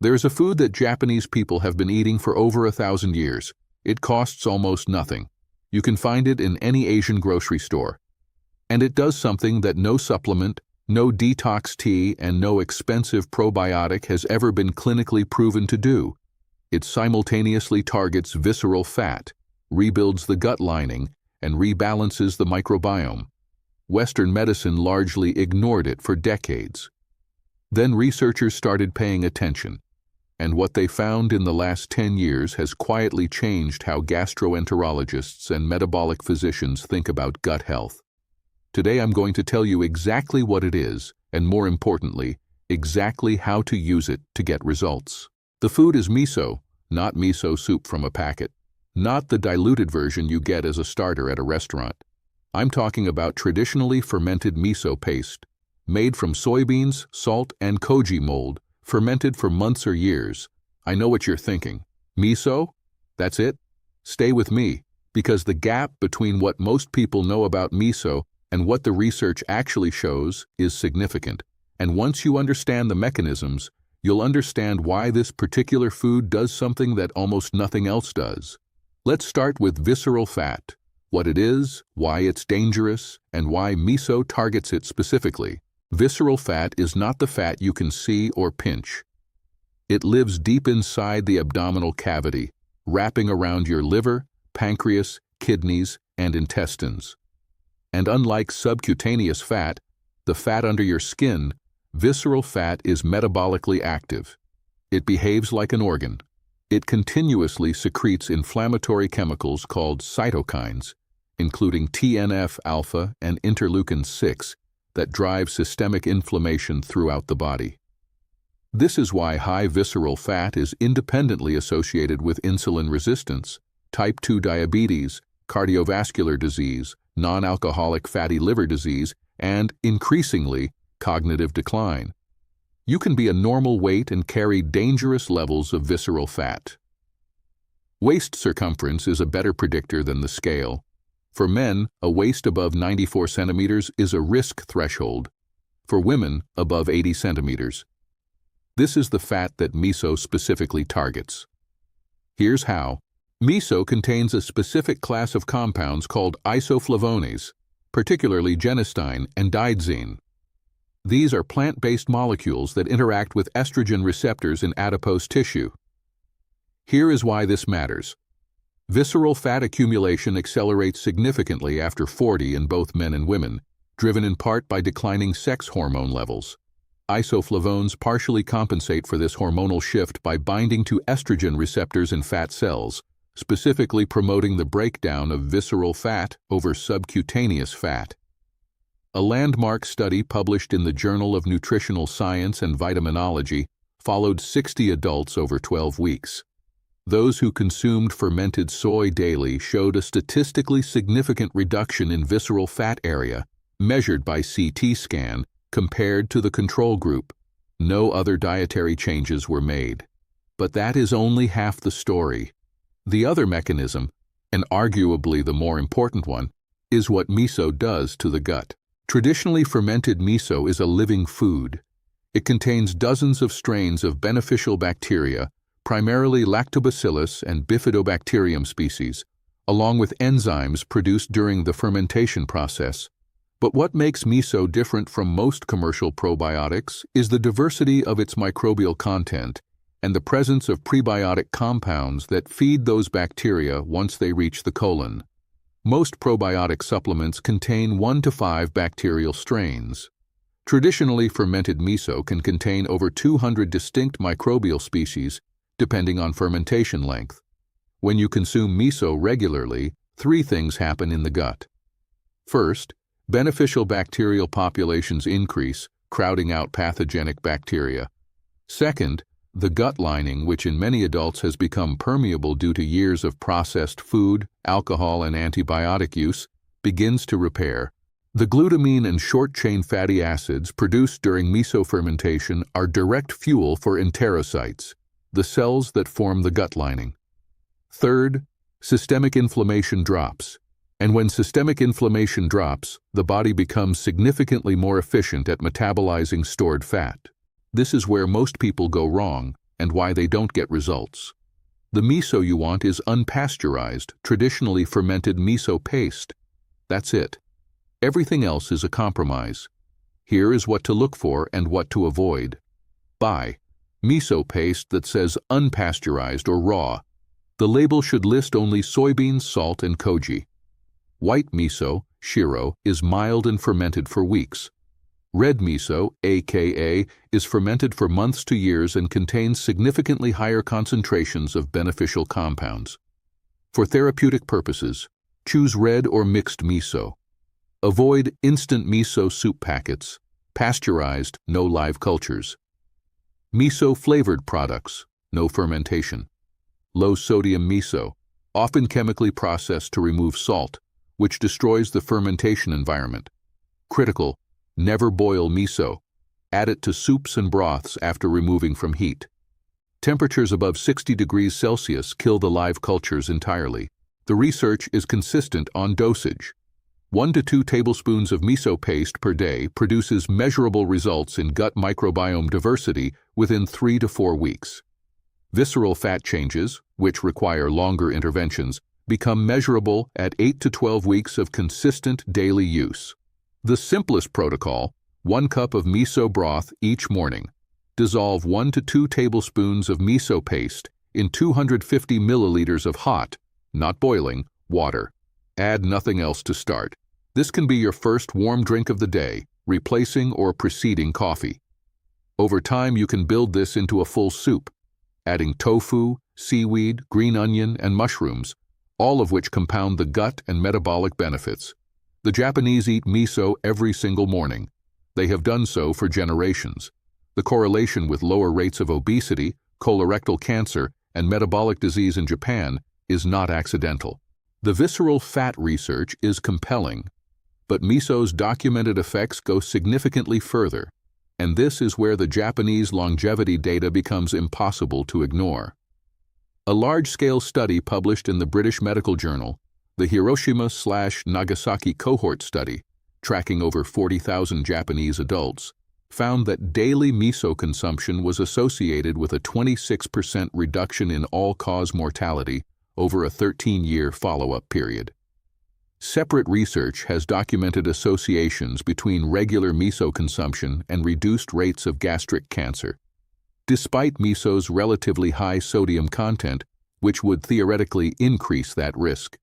There is a food that Japanese people have been eating for over 1,000 years. It costs almost nothing. You can find it in any Asian grocery store. And it does something that no supplement, no detox tea, and no expensive probiotic has ever been clinically proven to do. It simultaneously targets visceral fat, rebuilds the gut lining, and rebalances the microbiome. Western medicine largely ignored it for decades. Then researchers started paying attention, and what they found in the last 10 years has quietly changed how gastroenterologists and metabolic physicians think about gut health. Today I'm going to tell you exactly what it is, and more importantly, exactly how to use it to get results. The food is miso, not miso soup from a packet, not the diluted version you get as a starter at a restaurant. I'm talking about traditionally fermented miso paste, made from soybeans, salt, and koji mold, fermented for months or years. I know what you're thinking. Miso? That's it? Stay with me, because the gap between what most people know about miso and what the research actually shows is significant. And once you understand the mechanisms, you'll understand why this particular food does something that almost nothing else does. Let's start with visceral fat, what it is, why it's dangerous, and why miso targets it specifically. Visceral fat is not the fat you can see or pinch. It lives deep inside the abdominal cavity, wrapping around your liver, pancreas, kidneys, and intestines. And unlike subcutaneous fat, the fat under your skin, visceral fat is metabolically active. It behaves like an organ. It continuously secretes inflammatory chemicals called cytokines, including TNF-alpha and interleukin-6, that drive systemic inflammation throughout the body. This is why high visceral fat is independently associated with insulin resistance, type 2 diabetes, cardiovascular disease, non-alcoholic fatty liver disease, and, increasingly, cognitive decline. You can be a normal weight and carry dangerous levels of visceral fat. Waist circumference is a better predictor than the scale. For men, a waist above 94 centimeters is a risk threshold. For women, above 80 centimeters. This is the fat that miso specifically targets. Here's how. Miso contains a specific class of compounds called isoflavones, particularly genistein and didzine. These are plant-based molecules that interact with estrogen receptors in adipose tissue. Here is why this matters. Visceral fat accumulation accelerates significantly after 40 in both men and women, driven in part by declining sex hormone levels. Isoflavones partially compensate for this hormonal shift by binding to estrogen receptors in fat cells, specifically promoting the breakdown of visceral fat over subcutaneous fat. A landmark study published in the Journal of Nutritional Science and Vitaminology followed 60 adults over 12 weeks. Those who consumed fermented soy daily showed a statistically significant reduction in visceral fat area, measured by CT scan, compared to the control group. No other dietary changes were made. But that is only half the story. The other mechanism, and arguably the more important one, is what miso does to the gut. Traditionally fermented miso is a living food. It contains dozens of strains of beneficial bacteria, primarily lactobacillus and bifidobacterium species, along with enzymes produced during the fermentation process. But what makes miso different from most commercial probiotics is the diversity of its microbial content and the presence of prebiotic compounds that feed those bacteria once they reach the colon. Most probiotic supplements contain 1 to 5 bacterial strains. Traditionally fermented miso can contain over 200 distinct microbial species, depending on fermentation length. When you consume miso regularly, 3 things happen in the gut. First, beneficial bacterial populations increase, crowding out pathogenic bacteria. Second, the gut lining, which in many adults has become permeable due to years of processed food, alcohol, and antibiotic use, begins to repair. The glutamine and short-chain fatty acids produced during miso fermentation are direct fuel for enterocytes, the cells that form the gut lining. Third, systemic inflammation drops. And when systemic inflammation drops, the body becomes significantly more efficient at metabolizing stored fat. This is where most people go wrong. and why they don't get results. The miso you want is unpasteurized, traditionally fermented miso paste. That's it. Everything else is a compromise. Here is what to look for and what to avoid. Buy miso paste that says unpasteurized or raw. The label should list only soybeans, salt, and koji. White miso, shiro, is mild and fermented for weeks. Red miso, aka, is fermented for months to years and contains significantly higher concentrations of beneficial compounds. For therapeutic purposes, choose red or mixed miso. Avoid instant miso soup packets, pasteurized, no live cultures. Miso-flavored products, no fermentation. Low-sodium miso, often chemically processed to remove salt, which destroys the fermentation environment. Critical: never boil miso. Add it to soups and broths after removing from heat. Temperatures above 60 degrees Celsius kill the live cultures entirely. The research is consistent on dosage. 1 to 2 tablespoons of miso paste per day produces measurable results in gut microbiome diversity within 3 to 4 weeks. Visceral fat changes, which require longer interventions, become measurable at 8 to 12 weeks of consistent daily use. The simplest protocol: 1 cup of miso broth each morning. Dissolve 1 to 2 tablespoons of miso paste in 250 milliliters of hot, not boiling, water. Add nothing else to start. This can be your first warm drink of the day, replacing or preceding coffee. Over time, you can build this into a full soup, adding tofu, seaweed, green onion, and mushrooms, all of which compound the gut and metabolic benefits. The Japanese eat miso every single morning. They have done so for generations. The correlation with lower rates of obesity, colorectal cancer, and metabolic disease in Japan is not accidental. The visceral fat research is compelling, but miso's documented effects go significantly further, and this is where the Japanese longevity data becomes impossible to ignore. A large-scale study published in the British Medical Journal, the Hiroshima/Nagasaki cohort study, tracking over 40,000 Japanese adults, found that daily miso consumption was associated with a 26% reduction in all-cause mortality over a 13-year follow-up period. Separate research has documented associations between regular miso consumption and reduced rates of gastric cancer, despite miso's relatively high sodium content, which would theoretically increase that risk.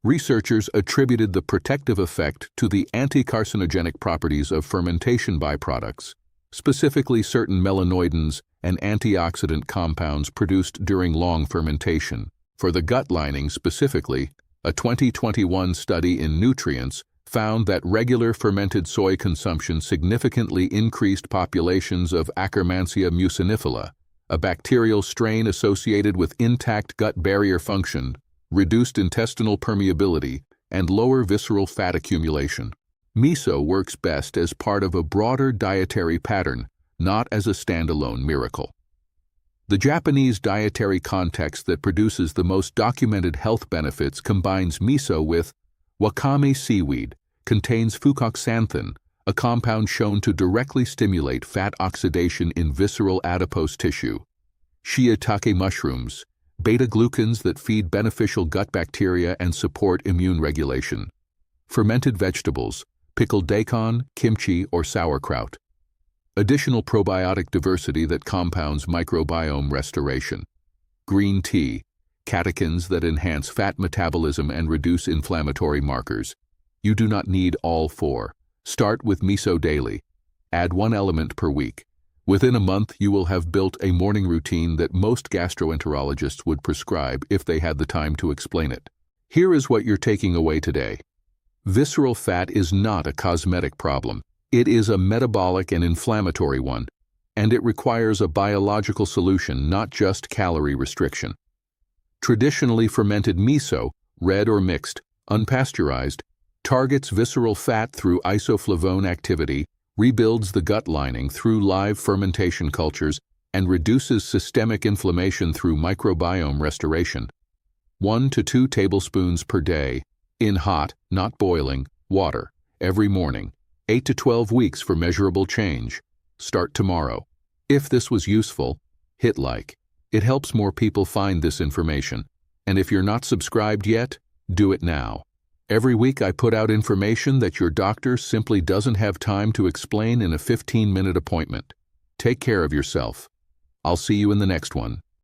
Researchers attributed the protective effect to the anti-carcinogenic properties of fermentation byproducts, specifically certain melanoidins and antioxidant compounds produced during long fermentation. For the gut lining specifically, a 2021 study in Nutrients found that regular fermented soy consumption significantly increased populations of Akkermansia mucinifila, a bacterial strain associated with intact gut barrier function, reduced intestinal permeability, and lower visceral fat accumulation. Miso works best as part of a broader dietary pattern, not as a standalone miracle. The Japanese dietary context that produces the most documented health benefits combines miso with wakame seaweed, contains fucoxanthin, a compound shown to directly stimulate fat oxidation in visceral adipose tissue, shiitake mushrooms, beta-glucans that feed beneficial gut bacteria and support immune regulation, fermented vegetables, pickled daikon, kimchi, or sauerkraut. Additional probiotic diversity that compounds microbiome restoration. Green tea, catechins that enhance fat metabolism and reduce inflammatory markers. You do not need all 4. Start with miso daily. Add 1 element per week. Within a month, you will have built a morning routine that most gastroenterologists would prescribe if they had the time to explain it. Here is what you're taking away today. Visceral fat is not a cosmetic problem. It is a metabolic and inflammatory one, and it requires a biological solution, not just calorie restriction. Traditionally fermented miso, red or mixed, unpasteurized, targets visceral fat through isoflavone activity, rebuilds the gut lining through live fermentation cultures, and reduces systemic inflammation through microbiome restoration. 1 to 2 tablespoons per day, in hot, not boiling, water, every morning. 8 to 12 weeks for measurable change. Start tomorrow. If this was useful, hit like. It helps more people find this information. And if you're not subscribed yet, do it now. Every week I put out information that your doctor simply doesn't have time to explain in a 15-minute appointment. Take care of yourself. I'll see you in the next one.